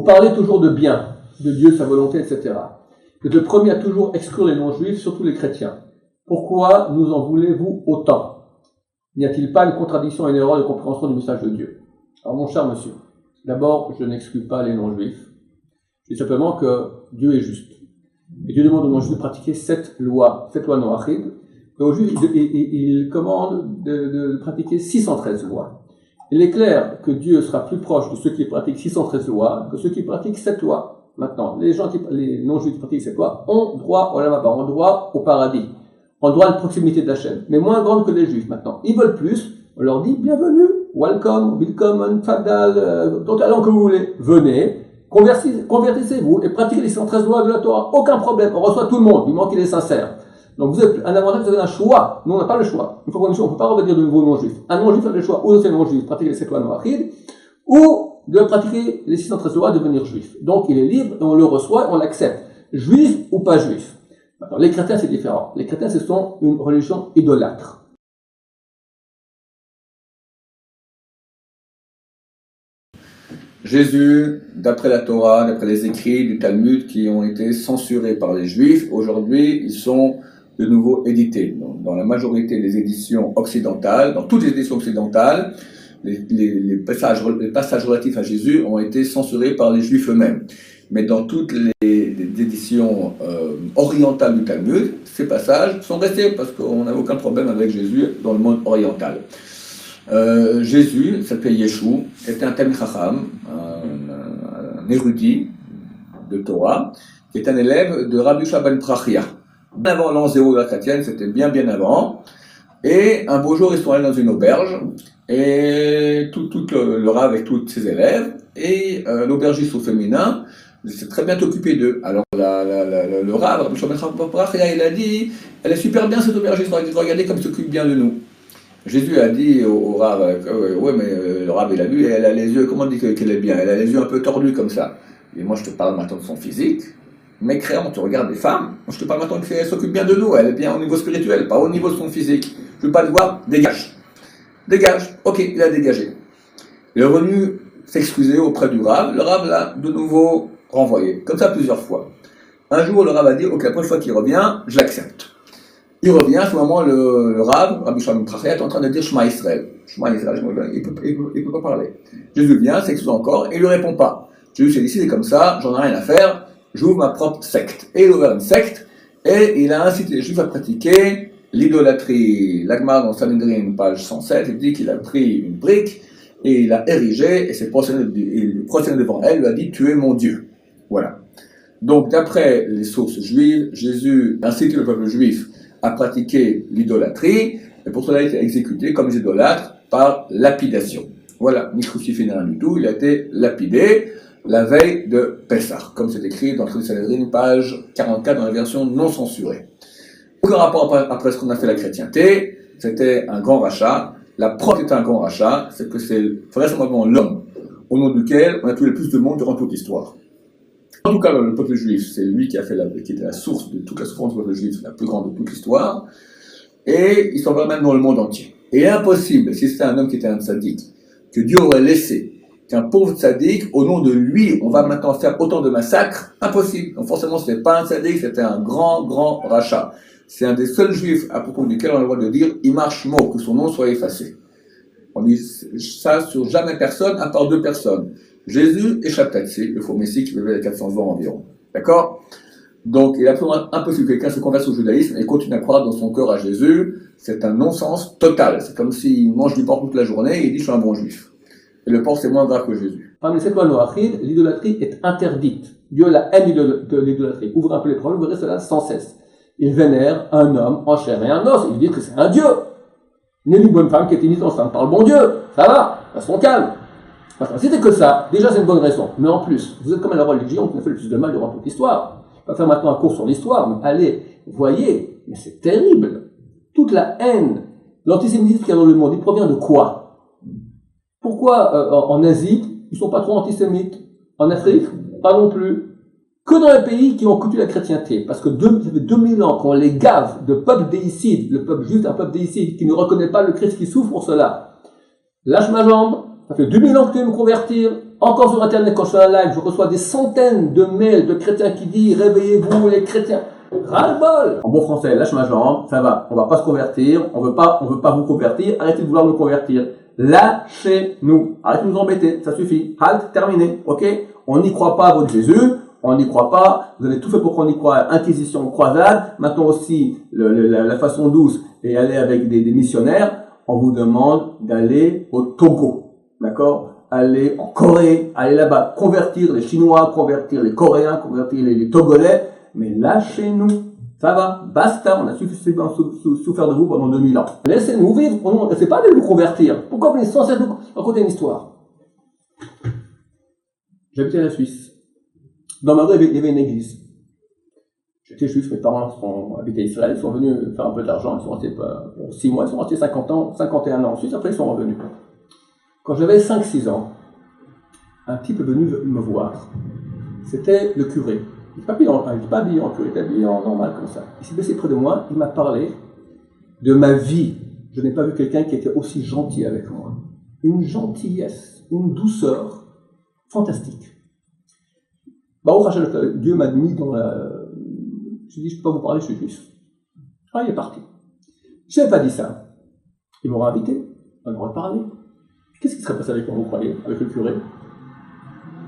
parler toujours de bien, de Dieu, sa volonté, etc. Vous êtes le premier à toujours exclure les non-juifs, surtout les chrétiens. Pourquoi nous en voulez-vous autant? N'y a-t-il pas une contradiction et une erreur de compréhension du message de Dieu? Alors mon cher monsieur, d'abord, je n'exclus pas les non-juifs. Je dis simplement que Dieu est juste. Et Dieu demande aux non-juifs de pratiquer cette loi noachide. Et aux juifs, il commande de pratiquer 613 lois. Il est clair que Dieu sera plus proche de ceux qui pratiquent 613 lois que ceux qui pratiquent cette loi. Maintenant, les non-juifs qui pratiquent cette loi ont droit au Olam Haba, ont droit au paradis, ont droit à une proximité de la chaîne, mais moins grande que les juifs maintenant. Ils veulent plus, on leur dit bienvenue, welcome, willkommen, tfadal, toute la langue que vous voulez, venez, convertissez-vous et pratiquez les 113 lois de la Torah, aucun problème, on reçoit tout le monde, du moment qu'il est sincère. Donc vous avez un avantage, vous avez un choix. Nous, on n'a pas le choix. Une fois qu'on a le choix, on ne peut pas revenir de nouveau non-juif. Un non-juif a le choix, ou de ces non-juifs, pratiquer les 7 lois noachides, ou de pratiquer les 613 lois, devenir juif. Donc il est libre, et on le reçoit, et on l'accepte. Juif ou pas juif. Maintenant, les chrétiens, c'est différent. Les chrétiens, ce sont une religion idolâtre. Jésus, d'après la Torah, d'après les écrits du Talmud qui ont été censurés par les Juifs, aujourd'hui, ils sont de nouveau édités. Dans la majorité des éditions occidentales, dans toutes les éditions occidentales, les passages relatifs à Jésus ont été censurés par les Juifs eux-mêmes. Mais dans toutes les éditions orientales du Talmud, ces passages sont restés parce qu'on n'avait aucun problème avec Jésus dans le monde oriental. Jésus s'appelait Yeshua, était un Talmid Chacham, un érudit de Torah, qui est un élève de Rabbi Yehoshua ben Prachia. Bien avant l'an 0 de la chrétienne, c'était bien avant. Et un beau jour, ils sont allés dans une auberge, et tout le Rav avec tous ses élèves, et l'aubergiste au féminin s'est très bien occupé d'eux. Alors le Rav, Rabbi Yehoshua ben Prachia, il a dit, elle est super bien cette aubergiste, regardez comme elle s'occupe bien de nous. Jésus a dit au Rav, ouais mais le Rav il a vu, elle a les yeux, comment on dit qu'elle est bien? Elle a les yeux un peu tordus comme ça. Et moi je te parle maintenant de son physique. Mécréant, tu regardes les femmes, moi je te parle maintenant qu'elle s'occupe bien de nous, elle est bien au niveau spirituel, pas au niveau de son physique. Je veux pas te voir, dégage. Dégage, ok, il a dégagé. Il est revenu s'excuser auprès du Rav, le Rav l'a de nouveau renvoyé, comme ça plusieurs fois. Un jour le Rav a dit, ok, la prochaine fois qu'il revient, je l'accepte. Il revient, à ce moment le Rav, Rabbi Yehoshua ben Prachia, est en train de dire Shema Israël. Shema Israël, il peut pas parler. Jésus vient, s'excuse encore, et il lui répond pas. Jésus s'est dit, c'est comme ça, j'en ai rien à faire, j'ouvre ma propre secte. Et il a ouvert une secte, et il a incité les Juifs à pratiquer l'idolâtrie. L'Agmar, dans Sanhedrin, page 107, il dit qu'il a pris une brique, et il a érigé, et s'est prosterné devant elle, lui a dit, tu es mon Dieu. Voilà. Donc, d'après les sources juives, Jésus incite le peuple juif à pratiquer l'idolâtrie, et pour cela il a été exécuté comme les idolâtres par lapidation. Voilà, ni crucifié ni rien du tout, il a été lapidé la veille de Pessah, comme c'est écrit dans le Sanhedrin, page 44, dans la version non censurée. Aucun rapport après ce qu'on a fait la chrétienté, c'était un grand rachat. La preuve était un grand rachat, c'est que c'est vraisemblablement l'homme au nom duquel on a tué le plus de monde durant toute l'histoire. En tout cas, le peuple juif, c'est lui qui était la source de toute la souffrance du peuple juif, la plus grande de toute l'histoire, et il s'en va même dans le monde entier. Et impossible, si c'était un homme qui était un tzaddik, que Dieu aurait laissé qu'un pauvre tzaddik, au nom de lui, on va maintenant faire autant de massacres, impossible. Donc forcément, ce n'était pas un tzaddik, c'était un grand rachat. C'est un des seuls juifs à propos duquel on a le droit de dire « Imar Shmo », que son nom soit effacé. On dit ça sur jamais personne, à part deux personnes. Jésus et Shabtatsi, le faux messie qui vivait à 400 ans environ. D'accord? Donc, il est absolument impossible que quelqu'un se converse au judaïsme et continue à croire dans son cœur à Jésus. C'est un non-sens total. C'est comme s'il mange du porc toute la journée et il dit je suis un bon juif. Et le porc, c'est moins grave que Jésus. Parmi les 7 lois noachides, l'idolâtrie est interdite. Dieu la haine de l'idolâtrie. Ouvrez un peu les problèmes, vous verrez cela sans cesse. Il vénère un homme en chair et en os. Il dit que c'est un Dieu. Il y a une bonne femme qui est innocente par le bon Dieu. Ça va, restons calmes. Enfin, si c'était que ça, déjà c'est une bonne raison. Mais en plus, vous êtes comme à la religion qui a fait le plus de mal durant toute l'histoire. Je vais pas faire maintenant un cours sur l'histoire, mais allez, voyez, mais c'est terrible. Toute la haine, l'antisémitisme qu'il y a dans le monde, il provient de quoi? Pourquoi en Asie, ils sont pas trop antisémites? En Afrique, pas non plus. Que dans les pays qui ont connu la chrétienté. Parce que ça fait 2000 ans qu'on les gave de peuple déicide. Le peuple juif est un peuple déicide qui ne reconnaît pas le Christ, qui souffre pour cela. Lâche ma jambe. Ça fait 2000 ans que tu veux me convertir, Encore sur Internet, quand je fais un live, je reçois des centaines de mails de chrétiens qui disent « Réveillez-vous les chrétiens ». Ras-le-bol. En bon français, lâche ma jambe, ça va, on va pas se convertir, on veut pas vous convertir, arrêtez de vouloir nous convertir. Lâchez-nous, arrêtez de nous embêter, ça suffit. Halt, terminé, ok? On n'y croit pas à votre Jésus, on n'y croit pas, vous avez tout fait pour qu'on y croie, inquisition, croisade, maintenant aussi la façon douce et aller avec des missionnaires, on vous demande d'aller au Togo, d'accord? Aller en Corée, aller là-bas, convertir les Chinois, convertir les Coréens, convertir les Togolais, mais lâchez-nous, ça va, basta, on a suffisamment souffert de vous pendant 2000 ans. Laissez-nous vivre, on ne sait pas de nous convertir. Pourquoi vous venez sans cesse nous raconter une histoire? J'habitais la Suisse. Dans ma rue, il y avait une église. J'étais juif, mes parents habitaient Israël, ils sont venus faire un peu d'argent, ils sont restés pour 6 mois, ils sont restés 51 ans en Suisse, après ils sont revenus. Quand j'avais 5-6 ans, un type est venu me voir. C'était le curé. Il n'était pas habillé en curé, il était habillé en normal comme ça. Il s'est baissé près de moi, il m'a parlé de ma vie. Je n'ai pas vu quelqu'un qui était aussi gentil avec moi. Une gentillesse, une douceur fantastique. Baruch Hashem, Dieu m'a mis dans la... Je lui ai dit, je ne peux pas vous parler, je suis juif. Ah, il est parti. Je n'avais pas dit ça. Il m'aurait invité, on aurait parlé. Qu'est-ce qui serait passé avec moi, vous croyez, avec le curé?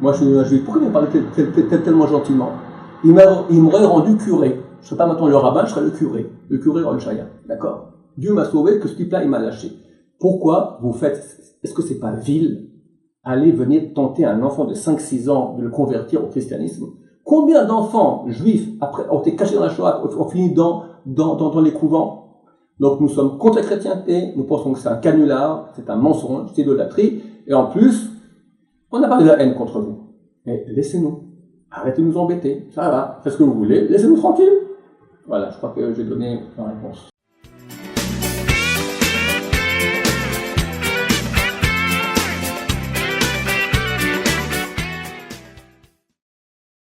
Moi, je suis un juif. Pourquoi il m'a parlé tellement gentiment? Il m'aurait rendu curé. Je ne serais pas maintenant le rabbin, je serais le curé Ronchaya. D'accord? Dieu m'a sauvé, que ce type-là, il m'a lâché. Pourquoi vous faites... Est-ce que c'est pas vil? Aller venir tenter un enfant de 5-6 ans de le convertir au christianisme? Combien d'enfants juifs après, ont été cachés dans la Shoah, ont fini dans les couvents? Donc nous sommes contre la chrétienté, nous pensons que c'est un canular, c'est un mensonge, c'est de l'idolâtrie, et en plus, on n'a pas de la haine contre vous. Mais laissez-nous, arrêtez de nous embêter, ça va, faites ce que vous voulez, laissez-nous tranquilles. Voilà, je crois que j'ai donné ma réponse.